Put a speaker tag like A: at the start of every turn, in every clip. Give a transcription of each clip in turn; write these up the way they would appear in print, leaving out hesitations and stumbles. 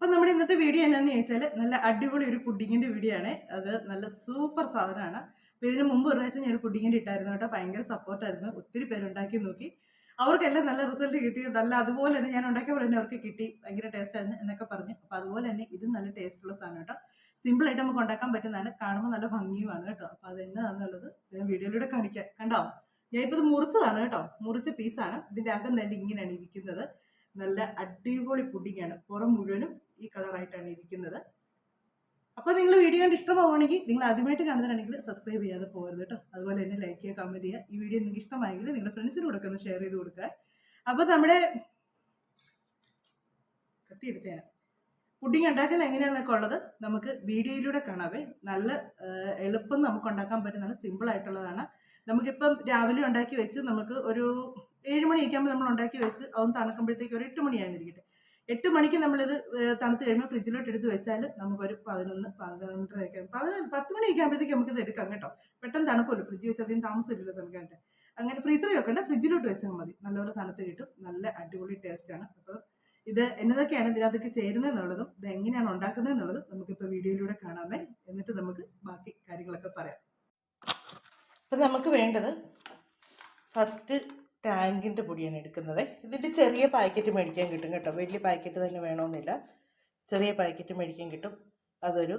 A: അപ്പം നമ്മുടെ ഇന്നത്തെ വീഡിയോ എന്നാന്ന് ചോദിച്ചാൽ നല്ല അടിപൊളി ഒരു പുഡിങ്ങിൻ്റെ വീഡിയോ ആണ്. അത് നല്ല സൂപ്പർ സാധനമാണ്. അപ്പോൾ ഇതിന് മുമ്പ് ഒരു പ്രാവശ്യം ഞാൻ പുഡിങ്ങിൻ്റെ ഇട്ടായിരുന്നു കേട്ടോ. ഭയങ്കര സപ്പോർട്ടായിരുന്നു. ഒത്തിരി പേര് ഉണ്ടാക്കി നോക്കി, അവർക്കെല്ലാം നല്ല റിസൾട്ട് കിട്ടി. നല്ല അതുപോലെ തന്നെ ഞാൻ ഉണ്ടാക്കിയപ്പോൾ തന്നെ അവർക്ക് കിട്ടി, ഭയങ്കര ടേസ്റ്റ് ആയിരുന്നു എന്നൊക്കെ പറഞ്ഞു. അപ്പോൾ അതുപോലെ തന്നെ ഇത് നല്ല ടേസ്റ്റുള്ള സാധനം കേട്ടോ. സിമ്പിളായിട്ട് നമുക്ക് ഉണ്ടാക്കാൻ പറ്റുന്നതാണ്, കാണുമ്പോൾ നല്ല ഭംഗിയുമാണ് കേട്ടോ. അപ്പോൾ അത് എന്നാന്നുള്ളത് ഞാൻ വീഡിയോയിലൂടെ കാണിക്കാം. കണ്ടോ, ഞാനിപ്പോൾ ഇത് മുറിച്ചതാണ് കേട്ടോ, മുറിച്ച പീസാണ്. ഇതിൻ്റെ അകം തന്നെ ഇങ്ങനെയാണ് ഇരിക്കുന്നത്. നല്ല അടിപൊളി പുഡിങ്ങാണ്. പുറം മുഴുവനും ഈ കളറായിട്ടാണ് ഇരിക്കുന്നത്. അപ്പോൾ നിങ്ങൾ വീഡിയോ കണ്ട് ഇഷ്ടമാവുകയാണെങ്കിൽ, നിങ്ങൾ ആദ്യമായിട്ട് കാണുന്നതാണെങ്കിൽ സബ്സ്ക്രൈബ് ചെയ്യാതെ പോകരുത് കേട്ടോ. അതുപോലെ തന്നെ ലൈക്ക് ചെയ്യുക, കമൻറ്റ് ചെയ്യുക. ഈ വീഡിയോ നിങ്ങൾക്ക് ഇഷ്ടമായെങ്കിൽ നിങ്ങളുടെ ഫ്രണ്ട്സിന് കൂടെ ഒന്ന് ഷെയർ ചെയ്ത് കൊടുക്കുക. അപ്പോൾ നമ്മുടെ കത്തിയെടുത്തേനെ പുഡിങ് ഉണ്ടാക്കുന്നത് എങ്ങനെയാണെന്നൊക്കെ ഉള്ളത് നമുക്ക് വീഡിയോയിലൂടെ കാണാവേ. നല്ല എളുപ്പം നമുക്ക് ഉണ്ടാക്കാൻ പറ്റുന്നതാണ്, സിമ്പിളായിട്ടുള്ളതാണ്. നമുക്കിപ്പം രാവിലെ ഉണ്ടാക്കി വെച്ച് നമുക്ക് ഒരു 7 മണിയൊക്കെ ആകുമ്പോൾ നമ്മൾ ഉണ്ടാക്കി വെച്ച് അതൊന്ന് തണുക്കുമ്പോഴത്തേക്ക് ഒരു 8 മണിയായിരിക്കട്ടെ. 8 മണിക്ക് നമ്മളിത് തണുത്ത് കഴിയുമ്പോൾ ഫ്രിഡ്ജിലോട്ട് എടുത്ത് വെച്ചാൽ നമുക്കൊരു 11, 12, 10 മണിയൊക്കെ ആകുമ്പോഴത്തേക്ക് നമുക്കിത് എടുക്കാം കേട്ടോ. പെട്ടെന്ന് തണുക്കുമല്ലോ, ഫ്രിഡ്ജിൽ വെച്ച് അധികം താമസമില്ലല്ലോ തണുക്കാനായിട്ട്. അങ്ങനെ ഫ്രീസറിൽ വെക്കണ്ട, ഫ്രിഡ്ജിലോട്ട് വെച്ചാൽ മതി. നല്ലപോലെ തണുത്ത് കിട്ടും, നല്ല അടിപൊളി ടേസ്റ്റാണ്. അപ്പോൾ ഇത് എന്നതൊക്കെയാണ് ഇതിനകത്തേക്ക് ചേരുന്നത് എന്നുള്ളതും ഇത് എങ്ങനെയാണ് ഉണ്ടാക്കുന്നത് എന്നുള്ളതും നമുക്കിപ്പോൾ വീഡിയോയിലൂടെ കാണാമേ. എന്നിട്ട് നമുക്ക് ബാക്കി കാര്യങ്ങളൊക്കെ പറയാം. അപ്പം നമുക്ക് വേണ്ടത് ഫസ്റ്റ് ടാങ്കിൻ്റെ പൊടിയാണ് എടുക്കുന്നത്. ഇതിൻ്റെ ചെറിയ പാക്കറ്റ് മേടിക്കാൻ കിട്ടും കേട്ടോ, വലിയ പാക്കറ്റ് തന്നെ വേണമെന്നില്ല. ചെറിയ പാക്കറ്റ് മേടിക്കാൻ കിട്ടും. അതൊരു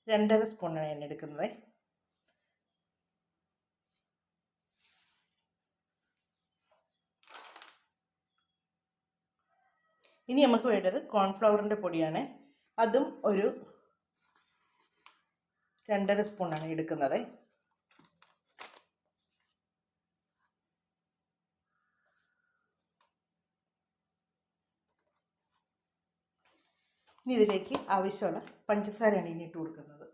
A: 2.5 സ്പൂണാണ് ഞാൻ എടുക്കുന്നത്. ഇനി നമുക്ക് വേണ്ടത് കോൺഫ്ലവറിൻ്റെ പൊടിയാണ്. അതും ഒരു 2.5 സ്പൂണാണ് എടുക്കുന്നത്. ഇനി ഇതിലേക്ക് ആവശ്യമുള്ള പഞ്ചസാരയാണ് ഇനി ഇട്ട് കൊടുക്കുന്നത്.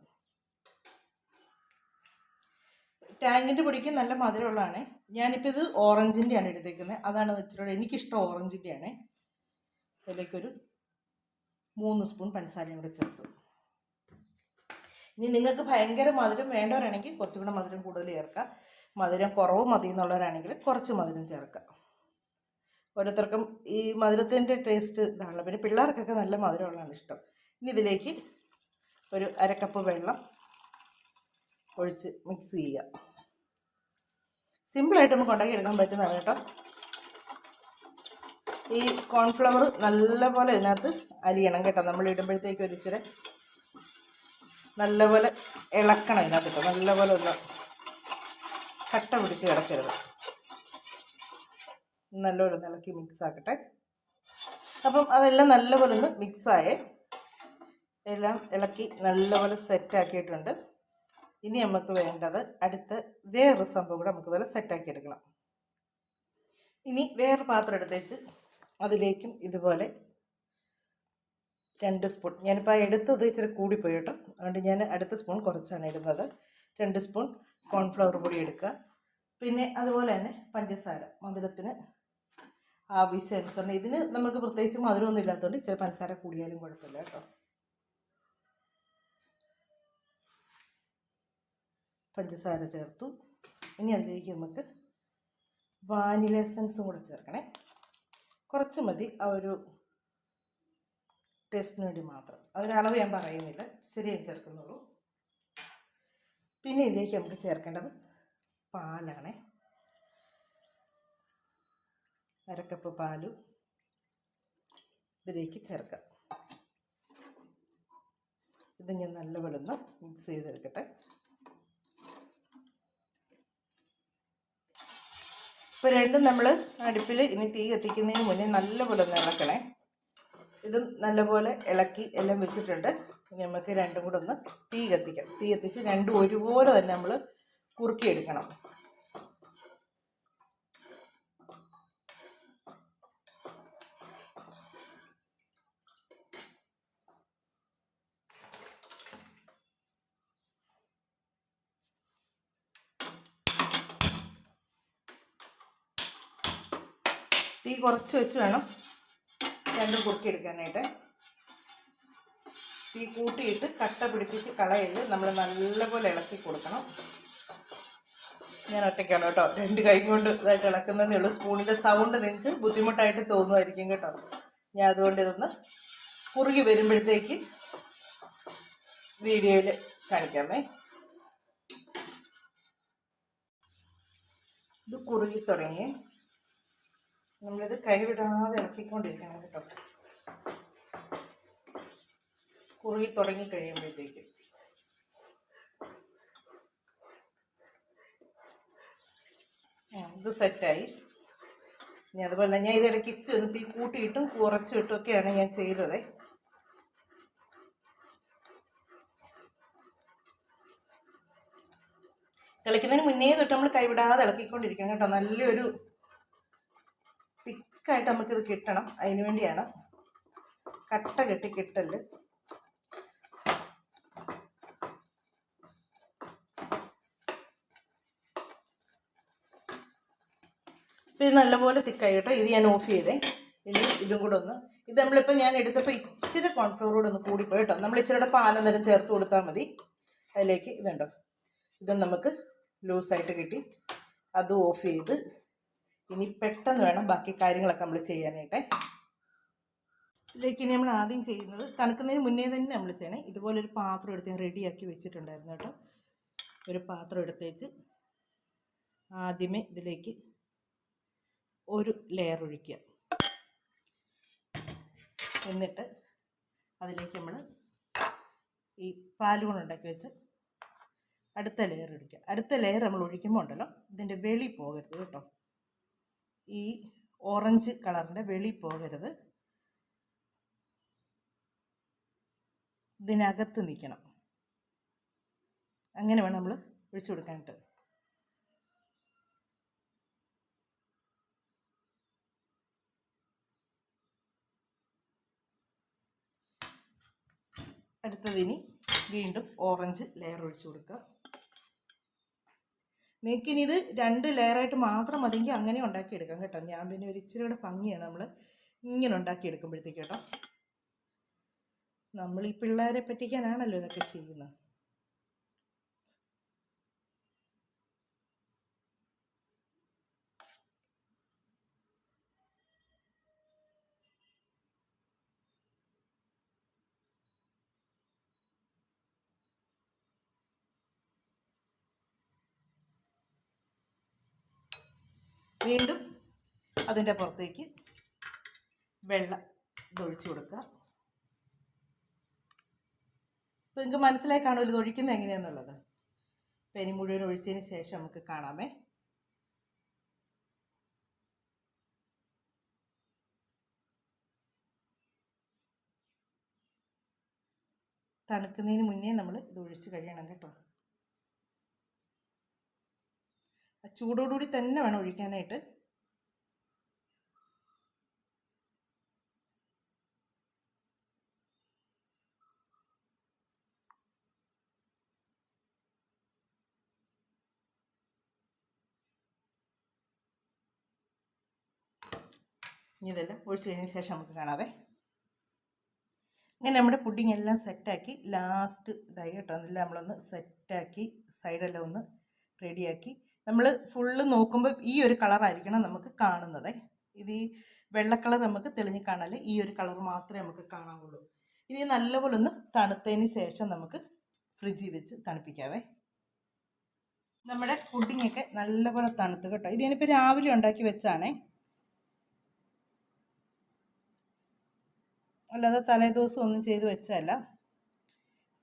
A: ടാങ്കിൻ്റെ പൊടിക്ക് നല്ല മധുരമുള്ളതാണ്. ഞാനിപ്പോൾ ഇത് ഓറഞ്ചിൻ്റെയാണ് എടുത്തേക്കുന്നത്. അതാണ് ഇച്ചിരി എനിക്കിഷ്ടം, ഓറഞ്ചിൻ്റെയാണ്. അതിലേക്കൊരു 3 സ്പൂൺ പഞ്ചസാരയും കൂടെ ചേർത്തു. ഇനി നിങ്ങൾക്ക് ഭയങ്കര മധുരം വേണ്ടവരാണെങ്കിൽ കുറച്ചും കൂടെ മധുരം കൂടുതൽ ചേർക്കാം. മധുരം കുറവ് മതി എന്നുള്ളവരാണെങ്കിൽ കുറച്ച് മധുരം ചേർക്കാം. ഓരോരുത്തർക്കും ഈ മധുരത്തിൻ്റെ ടേസ്റ്റ് ഇതാണല്ലോ. പിന്നെ പിള്ളേർക്കൊക്കെ നല്ല മധുരമുള്ളതാണ് ഇഷ്ടം. ഇനി ഇതിലേക്ക് ഒരു 1/2 കപ്പ് വെള്ളം ഒഴിച്ച് മിക്സ് ചെയ്യുക. സിമ്പിളായിട്ട് നമുക്ക് ഉണ്ടാക്കി എടുക്കാൻ പറ്റുന്നതാണ് കേട്ടോ. ഈ കോൺഫ്ലവർ നല്ലപോലെ ഇതിനകത്ത് അലിയണം കേട്ടോ. നമ്മൾ ഇടുമ്പോഴത്തേക്ക് ഒരു ഇച്ചിരി നല്ലപോലെ ഇളക്കണം ഇതിനകത്ത് കേട്ടോ. നല്ലപോലെ ഒന്ന് കട്ട പിടിച്ച് കിടക്കരുത്. നല്ലപോലെ ഒന്ന് ഇളക്കി മിക്സ് ആക്കട്ടെ. അപ്പം അതെല്ലാം നല്ലപോലെ ഒന്ന് മിക്സായേ, എല്ലാം ഇളക്കി നല്ലപോലെ സെറ്റാക്കിയിട്ടുണ്ട്. ഇനി നമുക്ക് വേണ്ടത് അടുത്ത വേറൊരു സംഭവം കൂടെ നമുക്ക് ഇതുപോലെ സെറ്റാക്കി എടുക്കണം. ഇനി വേറെ പാത്രം എടുത്തേച്ച് അതിലേക്കും ഇതുപോലെ 2 സ്പൂൺ, ഞാനിപ്പോൾ എടുത്തത് ഇച്ചിരി കൂടിപ്പോയി കേട്ടോ, അതുകൊണ്ട് ഞാൻ അടുത്ത സ്പൂൺ കുറച്ചാണ് ഇടുന്നത്. 2 സ്പൂൺ കോൺഫ്ലവർ പൊടി എടുക്കുക. പിന്നെ അതുപോലെ തന്നെ പഞ്ചസാര മധുരത്തിന് ആവശ്യാനുസരണം. ഇതിന് നമുക്ക് പ്രത്യേകിച്ച് മധുരമൊന്നും ഇല്ലാത്തതുകൊണ്ട് ഇച്ചിരി പഞ്ചസാര കൂടിയാലും കുഴപ്പമില്ല കേട്ടോ. പഞ്ചസാര ചേർത്തു. ഇനി അതിലേക്ക് നമുക്ക് വാനില എസൻസും കൂടെ ചേർക്കണേ. കുറച്ച് മതി, ആ ഒരു ടേസ്റ്റിന് വേണ്ടി മാത്രം. അതിനളവ് ഞാൻ പറയുന്നില്ല, ശരിയായി ചേർക്കുന്നുള്ളൂ. പിന്നെ ഇതിലേക്ക് നമുക്ക് ചേർക്കേണ്ടത് പാലാണ്. 1/2 കപ്പ് പാലും ഇതിലേക്ക് ചേർക്കാം. ഇത് ഞാൻ നല്ലപോലെ ഒന്ന് മിക്സ് ചെയ്തെടുക്കട്ടെ. ഇപ്പോൾ രണ്ടും നമ്മൾ അടുപ്പിൽ ഇനി തീ കത്തിക്കുന്നതിന് മുന്നേ നല്ലപോലെ ഒന്ന് ഇളക്കണേ. ഇതും നല്ലപോലെ ഇളക്കി എല്ലാം വെച്ചിട്ടുണ്ട്. ഇനി നമുക്ക് രണ്ടും കൂടെ ഒന്ന് തീ കത്തിക്കാം. തീ കത്തിച്ച് രണ്ടും ഒരുപോലെ തന്നെ നമ്മൾ കുറുക്കിയെടുക്കണം. തീ കുറച്ച് വെച്ച് വേണം രണ്ടും കുറുക്കിയെടുക്കാനായിട്ട്. തീ കൂട്ടിയിട്ട് കട്ട പിടിപ്പിച്ച് കളയല്, നമ്മൾ നല്ലപോലെ ഇളക്കി കൊടുക്കണം. ഞാൻ ഒറ്റയ്ക്കാണ് കേട്ടോ, 2 കൈ കൊണ്ട് ഇതായിട്ട് ഇളക്കുന്നതേ ഉള്ളൂ. സ്പൂണിൻ്റെ സൗണ്ട് നിങ്ങൾക്ക് ബുദ്ധിമുട്ടായിട്ട് തോന്നുമായിരിക്കും കേട്ടോ. ഞാൻ അതുകൊണ്ട് ഇതൊന്ന് കുറുകി വരുമ്പോഴത്തേക്ക് വീഡിയോയിൽ കാണിക്കാമേ. ഇത് കുറുകി തുടങ്ങി, നമ്മളിത് കൈവിടാതെ ഇളക്കിക്കൊണ്ടിരിക്കണം കേട്ടോ. കുറുകി തുടങ്ങി കഴിയുമ്പോഴത്തേക്ക് ഇത് സെറ്റായി. ഇനി അതുപോലെ ഞാൻ ഇതിടയ്ക്ക് ഇച്ചിരി തീ കൂട്ടിയിട്ടും കുറച്ചിട്ടൊക്കെയാണ് ഞാൻ ചെയ്തത്. തിളയ്ക്കുന്നതിന് മുന്നേ തൊട്ട് നമ്മൾ കൈവിടാതെ ഇളക്കിക്കൊണ്ടിരിക്കണം കേട്ടോ. നല്ലൊരു തിക്കായിട്ട് നമുക്കിത് കിട്ടണം, അതിന് വേണ്ടിയാണ്. കട്ട കെട്ടി കിട്ടല്. അപ്പോൾ ഇത് നല്ലപോലെ തിക്കായി കേട്ടോ. ഇത് ഞാൻ ഓഫ് ചെയ്തേ. ഇനി ഇതും കൂടെ ഒന്ന്, ഇത് നമ്മളിപ്പോൾ ഞാൻ എടുത്തപ്പോൾ ഇച്ചിരി കോൺഫ്ലവർ കൂടെ ഒന്ന് കൂടിപ്പോയി കേട്ടോ. നമ്മൾ ഇച്ചിരിയുടെ പാലന്നേരം ചേർത്ത് കൊടുത്താൽ മതി. അതിലേക്ക് ഇതുണ്ടോ, ഇത് നമുക്ക് ലൂസായിട്ട് കിട്ടി. അത് ഓഫ് ചെയ്ത് ഇനി പെട്ടെന്ന് വേണം ബാക്കി കാര്യങ്ങളൊക്കെ നമ്മൾ ചെയ്യാനായിട്ടേ. ഇതിലേക്ക് ഇനി നമ്മൾ ആദ്യം ചെയ്യുന്നത്, തണുക്കുന്നതിന് മുന്നേ തന്നെ നമ്മൾ ചെയ്യണേ. ഇതുപോലൊരു പാത്രം എടുത്ത് ഞാൻ റെഡിയാക്കി വെച്ചിട്ടുണ്ടായിരുന്നു കേട്ടോ. ഒരു പാത്രം എടുത്തേച്ച് ആദ്യമേ ഇതിലേക്ക് ഒരു ലെയർ ഒഴിക്കുക. എന്നിട്ട് അതിലേക്ക് നമ്മൾ ഈ പാൽ കൊണ്ട് ഉണ്ടാക്കി വെച്ച് അടുത്ത ലെയർ ഒഴിക്കുക. അടുത്ത ലെയർ നമ്മൾ ഒഴിക്കുമ്പോൾ ഉണ്ടല്ലോ, ഇതിൻ്റെ വെളി പോകരുത് കേട്ടോ. ഈ ഓറഞ്ച് കളറിൻ്റെ വെളി പോകരുത്, ഇതിനകത്ത് നിൽക്കണം. അങ്ങനെ വേണം നമ്മൾ ഒഴിച്ചു കൊടുക്കാനായിട്ട്. അടുത്തതിന് വീണ്ടും ഓറഞ്ച് ലെയർ ഒഴിച്ചു കൊടുക്കുക. നിങ്ങൾക്കിനി ഇത് 2 ലെയറായിട്ട് മാത്രം മതിയെങ്കിൽ അങ്ങനെ ഉണ്ടാക്കിയെടുക്കാം കേട്ടോ. ഞാൻ പിന്നെ ഒരു ഇച്ചിരി കൂടെ ഭംഗിയാണ് നമ്മൾ ഇങ്ങനെ ഉണ്ടാക്കിയെടുക്കുമ്പോഴത്തേക്ക് കേട്ടോ. നമ്മൾ ഈ പിള്ളേരെ പറ്റിക്കാനാണല്ലോ ഇതൊക്കെ ചെയ്യുന്നത്. വീണ്ടും അതിൻ്റെ പുറത്തേക്ക് വെള്ളം ഇതൊഴിച്ചു കൊടുക്കുക. അപ്പോൾ നിങ്ങൾക്ക് മനസ്സിലായി കാണുമല്ലോ ഇത് ഒഴിക്കുന്നത് എങ്ങനെയാണെന്നുള്ളത്. അപ്പോൾ ഇനി മുഴുവൻ ഒഴിച്ചതിന് ശേഷം നമുക്ക് കാണാമേ. തണുക്കുന്നതിന് മുന്നേ നമ്മൾ ഇത് ഒഴിച്ച് കഴിയണം കേട്ടോ. ചൂടോടുകൂടി തന്നെ വേണം ഒഴിക്കാനായിട്ട്. ഇനി ഇതെല്ലാം ഒഴിച്ച് കഴിഞ്ഞ ശേഷം നമുക്ക് കാണാവേ. അങ്ങനെ നമ്മുടെ പുഡിങ് എല്ലാം സെറ്റാക്കി ലാസ്റ്റ് ഇതായി കേട്ടോ. എല്ലാം നമ്മളൊന്ന് സെറ്റാക്കി സൈഡെല്ലാം ഒന്ന് റെഡിയാക്കി. നമ്മൾ ഫുള്ള് നോക്കുമ്പോൾ ഈ ഒരു കളറായിരിക്കണം നമുക്ക് കാണുന്നത്. ഇത് ഈ വെള്ള കളർ നമുക്ക് തെളിഞ്ഞ് കാണാൻ, ഈ ഒരു കളർ മാത്രമേ നമുക്ക് കാണാവുള്ളൂ. ഇനി നല്ലപോലെ ഒന്ന് തണുത്തതിന് ശേഷം നമുക്ക് ഫ്രിഡ്ജിൽ വെച്ച് തണുപ്പിക്കാവേ. നമ്മുടെ പുഡിങ്ങൊക്കെ നല്ലപോലെ തണുത്ത് കേട്ടോ. ഇത് ഞാനിപ്പോൾ രാവിലെ ഉണ്ടാക്കി വെച്ചാണേ, അല്ലാതെ തലേദിവസം ഒന്നും ചെയ്ത് വെച്ചതല്ല,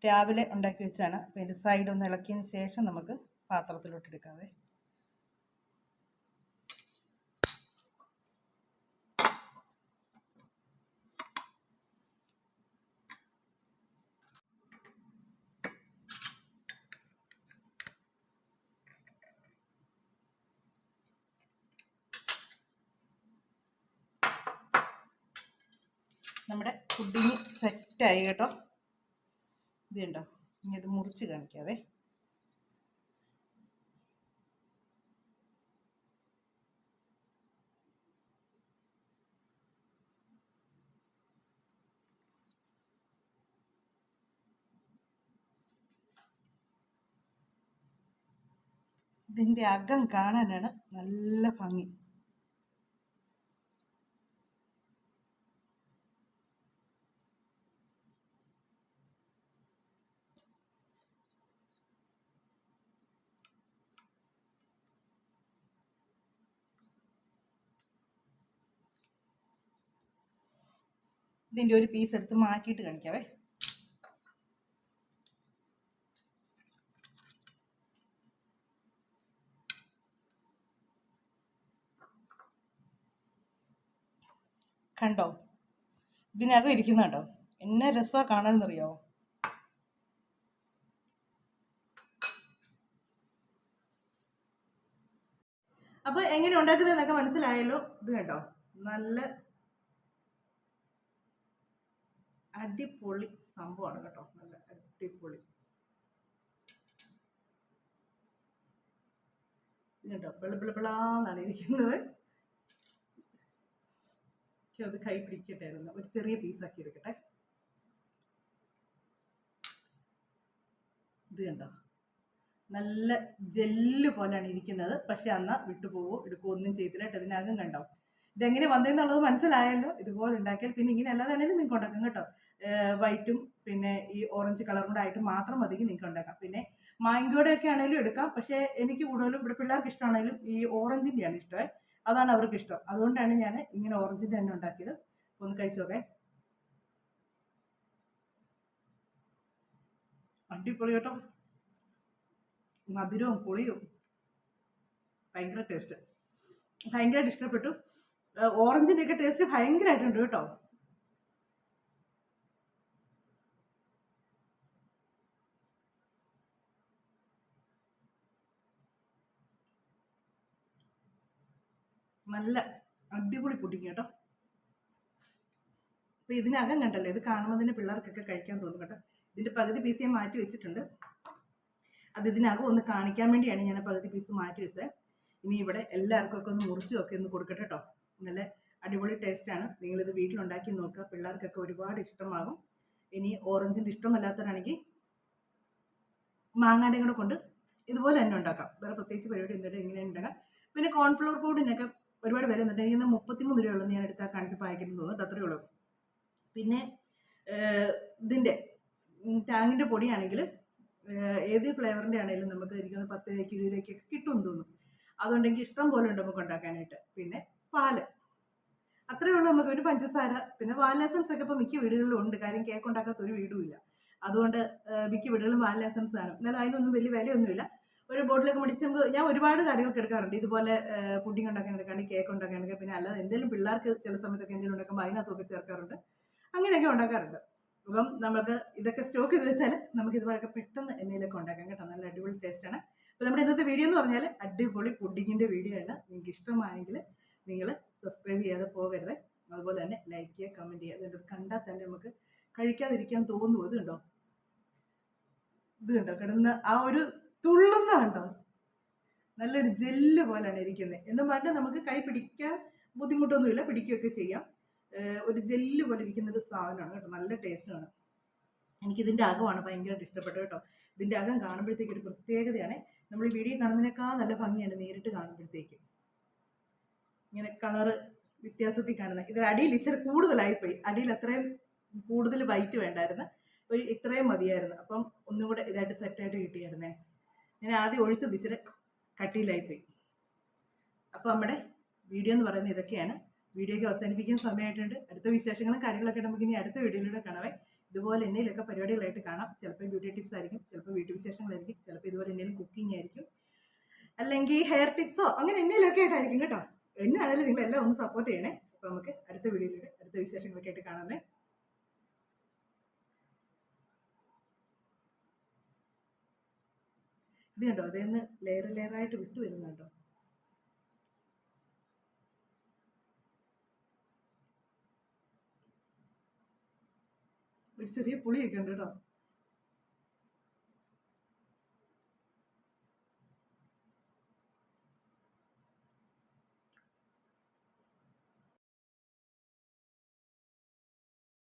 A: രാവിലെ ഉണ്ടാക്കി വെച്ചാണ്. അപ്പോൾ ഇതിൻ്റെ സൈഡ് ഒന്ന് ഇളക്കിയതിന് ശേഷം നമുക്ക് പാത്രത്തിലോട്ട് എടുക്കാവേ. നമ്മുടെ പുഡിങ് സെറ്റായി കേട്ടോ. ഇത് കണ്ടോ, ഇനി ഇത് മുറിച്ച് കാണിക്കാവേ. ഇതിൻ്റെ അകം കാണാനാണ് നല്ല ഭംഗി. ഇതിൻ്റെ ഒരു പീസ് എടുത്ത് മാറ്റിയിട്ട് കാണിക്കാവേ. കണ്ടോ, ഇതിനകം ഇരിക്കുന്നുണ്ടോ? എന്നെ രസമാണ് കാണാനെന്നറിയാമോ? അപ്പോൾ എങ്ങനെ ഉണ്ടാക്കുന്നതെന്നൊക്കെ മനസ്സിലായല്ലോ. ഇത് കണ്ടോ, നല്ല അടിപൊളി സംഭവമാണ് കേട്ടോ, നല്ല അടിപൊളി. കേട്ടോ, വെളുപ്പിളപ്പിളാന്നാണ് ഇരിക്കുന്നത്. അത് കൈ പിടിക്കട്ടായിരുന്നു, ഒരു ചെറിയ പീസാക്കി എടുക്കട്ടെ. ഇത് കണ്ടോ, നല്ല ജെല്ല് പോലെയാണ് ഇരിക്കുന്നത്. പക്ഷെ അന്ന് വിട്ടുപോകുമോ എടുക്കുകയോ ഒന്നും ചെയ്തില്ല. ഇതിനകം കണ്ടോ, ഇതെങ്ങനെ വന്നതെന്നുള്ളത് മനസ്സിലായല്ലോ. ഇതുപോലെ ഉണ്ടാക്കിയാൽ പിന്നെ ഇങ്ങനെ അല്ലാതാണെങ്കിലും നിങ്ങൾക്ക് ഉണ്ടാക്കാം കേട്ടോ. വൈറ്റും പിന്നെ ഈ ഓറഞ്ച് കളറും കൂടെ ആയിട്ട് മാത്രം മതി നിങ്ങൾക്ക് ഉണ്ടാക്കാം. പിന്നെ മാങ്കോയുടെ ഒക്കെ ആണെങ്കിലും എടുക്കാം. പക്ഷേ എനിക്ക് കൂടുതലും ഇവിടെ പിള്ളേർക്ക് ഇഷ്ടമാണെങ്കിലും ഈ ഓറഞ്ചിൻ്റെയാണ് ഇഷ്ടം. അതാണ് അവർക്ക് ഇഷ്ടം. അതുകൊണ്ടാണ് ഞാൻ ഇങ്ങനെ ഓറഞ്ചിൻ്റെ തന്നെ ഉണ്ടാക്കിയത്. ഒന്ന് കഴിച്ചു നോക്കേ. അടിപൊളി കേട്ടോ, മധുരവും പുളിയും ഭയങ്കര ടേസ്റ്റ്, ഭയങ്കരമായിട്ട് ഇഷ്ടപ്പെട്ടു. ഓറഞ്ചിൻ്റെ ഒക്കെ ടേസ്റ്റ് ഭയങ്കരമായിട്ടുണ്ട് കേട്ടോ. നല്ല അടിപൊളി പുഡിങ് കേട്ടോ. അപ്പോൾ ഇതിനകം കണ്ടല്ലോ, ഇത് കാണുമ്പോൾ തന്നെ പിള്ളേർക്കൊക്കെ കഴിക്കാൻ തോന്നും കേട്ടോ. ഇതിൻ്റെ പകുതി പീസ് ഞാൻ മാറ്റി വെച്ചിട്ടുണ്ട്. അത് ഇതിനകം ഒന്ന് കാണിക്കാൻ വേണ്ടിയാണ് ഞാൻ പകുതി പീസ് മാറ്റി വെച്ചത്. ഇനി ഇവിടെ എല്ലാവർക്കും ഒക്കെ ഒന്ന് മുറിച്ചൊക്കെ ഒന്ന് കൊടുക്കട്ടെ കേട്ടോ. നല്ല അടിപൊളി ടേസ്റ്റാണ്. നിങ്ങളിത് വീട്ടിലുണ്ടാക്കി നോക്കുക, പിള്ളേർക്കൊക്കെ ഒരുപാട് ഇഷ്ടമാകും. ഇനി ഓറഞ്ചിൻ്റെ ഇഷ്ടമല്ലാത്തവരാണെങ്കിൽ മാങ്ങാടെ കൂടെ കൊണ്ട് ഇതുപോലെ തന്നെ ഉണ്ടാക്കാം. വേറെ പ്രത്യേകിച്ച് പരിപാടി എന്തെങ്കിലും ഇങ്ങനെ ഉണ്ടാക്കാം. പിന്നെ കോൺഫ്ലവർ പൗഡറിനൊക്കെ ഒരുപാട് വില എന്നിട്ട് എനിക്ക് 33 രൂപയുള്ളൂ ഞാൻ എടുത്താൽ കാണിച്ച് പായ്ക്കറ്റ് തോന്നുന്നു, അത്രയേ ഉള്ളൂ. പിന്നെ ഇതിൻ്റെ ടാങ്ങിൻ്റെ പൊടിയാണെങ്കിൽ ഏത് ഫ്ലേവറിൻ്റെ ആണെങ്കിലും നമുക്ക് എനിക്കൊന്ന് 10 രൂപയ്ക്ക് 20 രൂപയ്ക്കൊക്കെ കിട്ടുമെന്ന് തോന്നുന്നു. അതുകൊണ്ടെങ്കിൽ ഇഷ്ടം പോലെ ഉണ്ട് നമുക്ക് ഉണ്ടാക്കാനായിട്ട്. പിന്നെ പാല് അത്രയേ ഉള്ളൂ നമുക്ക്. ഒരു പഞ്ചസാര, പിന്നെ വാനില എസൻസ് ഒക്കെ ഇപ്പോൾ മിക്ക വീടുകളിലും ഉണ്ട്. കാര്യം കേക്ക് ഉണ്ടാക്കാത്ത ഒരു വീടുമില്ല. അതുകൊണ്ട് മിക്ക വീടുകളിലും വാനില എസൻസ് ആണ്. എന്നാലും അതിനൊന്നും വലിയ വിലയൊന്നുമില്ല. ഒരു ബോട്ടിലൊക്കെ മേടിച്ച് നമുക്ക്, ഞാൻ ഒരുപാട് കാര്യങ്ങൾക്ക് എടുക്കാറുണ്ട്. ഇതുപോലെ പുഡിങ് ഉണ്ടാക്കാൻ എടുക്കാണ്ട്, കേക്ക് ഉണ്ടാക്കാൻ എടുക്കുക. പിന്നെ അല്ലാതെ എന്തെങ്കിലും പിള്ളേർക്ക് ചില സമയത്തൊക്കെ എന്തെങ്കിലും ഉണ്ടാക്കുമ്പോൾ അതിനകത്തൊക്കെ ചേർക്കാറുണ്ട്. അങ്ങനെയൊക്കെ ഉണ്ടാക്കാറുണ്ട്. അപ്പം നമുക്ക് ഇതൊക്കെ സ്റ്റോക്ക് ചെയ്ത് വെച്ചാൽ നമുക്ക് ഇതുപോലൊക്കെ പെട്ടെന്ന് എണ്ണയിലൊക്കെ ഉണ്ടാക്കാം കേട്ടോ. നല്ല അടിപൊളി ടേസ്റ്റാണ്. അപ്പോൾ നമ്മുടെ ഇന്നത്തെ വീഡിയോ എന്ന് പറഞ്ഞാൽ അടിപൊളി പുഡിങ്ങിൻ്റെ വീഡിയോ ആണ്. നിങ്ങൾക്ക് ഇഷ്ടമായെങ്കിൽ നിങ്ങൾ സബ്സ്ക്രൈബ് ചെയ്യാതെ പോകരുത്. അതുപോലെ തന്നെ ലൈക്ക് ചെയ്യുക, കമൻറ്റ് ചെയ്യുക. ഇത് കണ്ടാൽ തന്നെ നമുക്ക് കഴിക്കാതിരിക്കാൻ തോന്നുമോ? ഇത് കണ്ടോ, ഇത് കണ്ടോ, കിടന്ന് ആ ഒരു തുള്ളുന്ന കണ്ടോ, നല്ലൊരു ജെല്ല് പോലെയാണ് ഇരിക്കുന്നത്. എന്നും പറഞ്ഞാൽ നമുക്ക് കൈ പിടിക്കാൻ ബുദ്ധിമുട്ടൊന്നുമില്ല, പിടിക്കുകയൊക്കെ ചെയ്യാം. ഒരു ജെല്ല് പോലെ ഇരിക്കുന്ന ഒരു സാധനമാണ് കേട്ടോ. നല്ല ടേസ്റ്റാണ്. എനിക്കിതിൻ്റെ അകമാണ് ഭയങ്കരമായിട്ട് ഇഷ്ടപ്പെട്ടു കേട്ടോ. ഇതിൻ്റെ അകം കാണുമ്പോഴത്തേക്ക് ഒരു പ്രത്യേകതയാണ്. നമ്മൾ ഈ വീഡിയോ കാണുന്നതിനേക്കാൾ നല്ല ഭംഗിയാണ് നേരിട്ട് കാണുമ്പോഴത്തേക്ക്. ഇങ്ങനെ കളറ് വ്യത്യാസത്തിൽ കാണുന്നത്. ഇതിൽ അടിയിൽ ഇച്ചിരി കൂടുതലായിപ്പോയി. അടിയിൽ അത്രയും കൂടുതൽ വൈറ്റ് വേണ്ടായിരുന്നു, ഒരു ഇത്രയും മതിയായിരുന്നു. അപ്പം ഒന്നും കൂടെ ഇതായിട്ട് സെറ്റായിട്ട് കിട്ടിയായിരുന്നേ. ഞാൻ ആദ്യം ഒഴിച്ചത് ഇച്ചിരി കട്ടിയിലായിപ്പോയി. അപ്പോൾ നമ്മുടെ വീഡിയോ എന്ന് പറയുന്നത് ഇതൊക്കെയാണ്. വീഡിയോയ്ക്ക് അവസാനിപ്പിക്കാൻ സമയമായിട്ടുണ്ട്. അടുത്ത വിശേഷങ്ങളും കാര്യങ്ങളൊക്കെ നമുക്ക് ഇനി അടുത്ത വീഡിയോയിലൂടെ കാണാവേ. ഇതുപോലെ എന്തെങ്കിലുമൊക്കെ പരിപാടികളായിട്ട് കാണാം. ചിലപ്പോൾ ബ്യൂട്ടി ടിപ്സ് ആയിരിക്കും, ചിലപ്പോൾ വീട്ടുവിശേഷങ്ങളായിരിക്കും, ചിലപ്പോൾ ഇതുപോലെ എന്തെങ്കിലും കുക്കിംഗ് ആയിരിക്കും, അല്ലെങ്കിൽ ഹെയർ ടിപ്സോ, അങ്ങനെ എന്തെങ്കിലുമൊക്കെ ആയിട്ടായിരിക്കും കേട്ടോ. എന്നാണെങ്കിലും നിങ്ങളെല്ലാം ഒന്ന് സപ്പോർട്ട് ചെയ്യണേ. അപ്പോൾ നമുക്ക് അടുത്ത വീഡിയോയിലൂടെ അടുത്ത വിശേഷങ്ങളൊക്കെ ആയിട്ട് കാണാമേ. ഇത് കണ്ടോ, അതേന്ന് ലെയർ ലെയറായിട്ട് വിട്ടു വരുന്നുണ്ടോ? ഒരു ചെറിയ പുളിയൊക്കെ ഉണ്ട് കേട്ടോ.